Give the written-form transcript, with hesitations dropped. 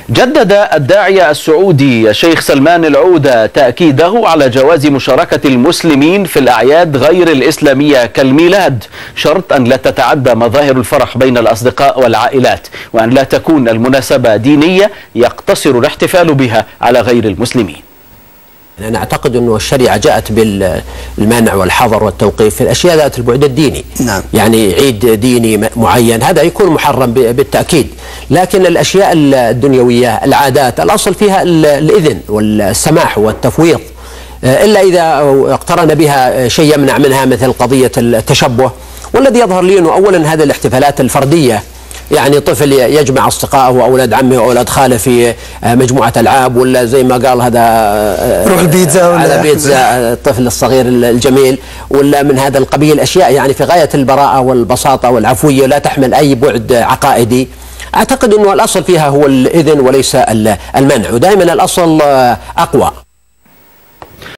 جدد الداعية السعودي الشيخ سلمان العودة تأكيده على جواز مشاركة المسلمين في الأعياد غير الإسلامية كالميلاد، شرط أن لا تتعدى مظاهر الفرح بين الأصدقاء والعائلات، وأن لا تكون المناسبة دينية يقتصر الاحتفال بها على غير المسلمين. أنا أعتقد أنه الشريعة جاءت بالمنع والحظر والتوقيف في الأشياء ذات البعد الديني. نعم. يعني عيد ديني معين هذا يكون محرم بالتأكيد، لكن الأشياء الدنيوية العادات الأصل فيها الإذن والسماح والتفويض، إلا إذا اقترن بها شيء يمنع منها مثل قضية التشبه. والذي يظهر لي أنه أولا هذه الاحتفالات الفردية، يعني طفل يجمع أصدقائه وأولاد عمه وأولاد خاله في مجموعة ألعاب، ولا زي ما قال هذا روح البيتزا على بيتزا الطفل الصغير الجميل، ولا من هذا القبيل، أشياء يعني في غاية البراءة والبساطة والعفوية لا تحمل أي بعد عقائدي. أعتقد أنه الأصل فيها هو الإذن وليس المنع، ودائما الأصل أقوى.